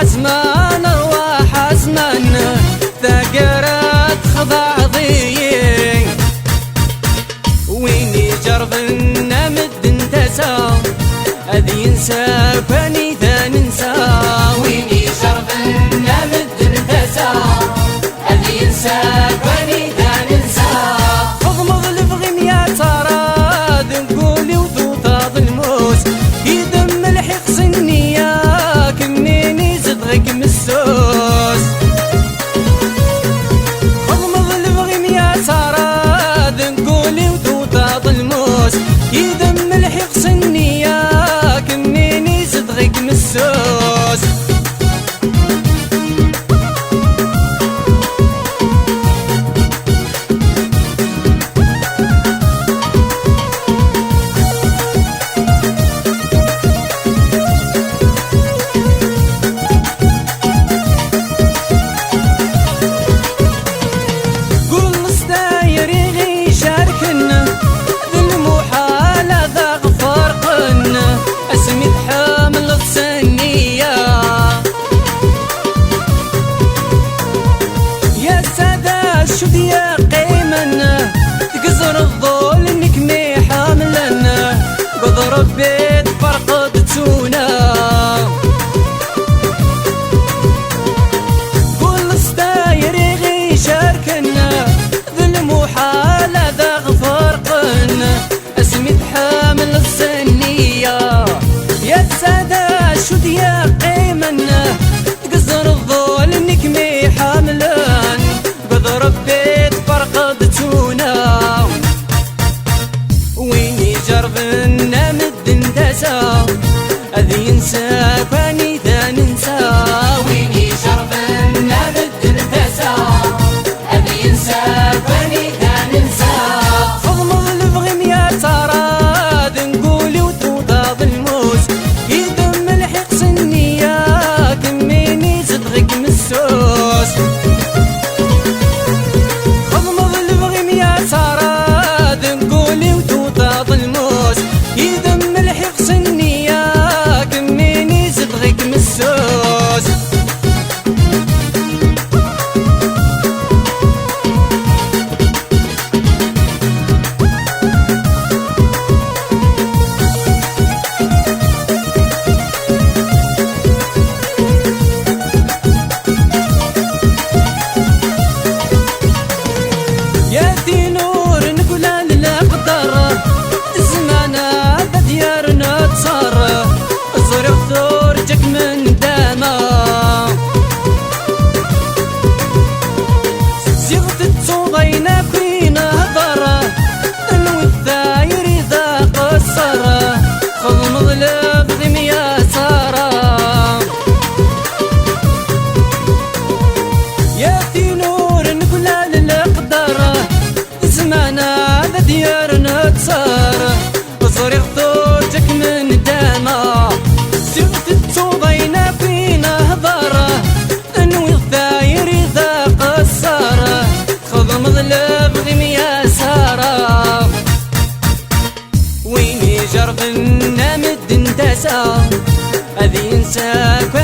عزمان ارواح ازمان ثقرت خضع ضيق ويني جرب نمد انتسى اذي ينسى فاني ذا ننسى ويني جرب نمد انتسى اذي ينسى فاني ذا ننسى اضمض لفغم يا تراد نقولي وذوطاض الموت يدم الحق صنيا كنيني زدغك مسوس اضمض لفغم يا تراد نقولي وذوطاض الموت يدم الحق صنيا كنيني زدغك مسوس شد يا قيمنا تقصر الظول انك مي حاملنا بضرب بيت فرقدتونا كل ستاير يغي شاركنا ذي المحالة ذا غفرقنا اسمي حامل السنية يا سادة شد يا قيمنا تقصر الظول انك مي حاملنا بضرب بيت فرقدتونا ويني جرب نمد اندسى اذي ينسى فاني ذا ننسى ويني جرب نمد اندسى اذي ينسى فاني ذا ننسى اضمض لفغم يا تراد نقولي وتوضاض الموت يدم الحق صنيا كميني زدغك مسوس سراد نقولي وتوطاض الموت يدم الحق صنيا كميني زدغك مسوس يا نور نقول للقدر زمانا بديارنا تصار زرق ثورجك من داما زيغت التصوغينا كوينا هضر نوي الثاير إذا قصر خذ مظلب ضم يا سارة يا نور نقول للقدر زمانا ديارنا تصار صريخ ثوجك من داما سيغت التصوضينا فينا هضر انوي الثاير اذا قصر خذ مظلب غيم يا سارة ويني جرب نمد اندسى اذي ينساك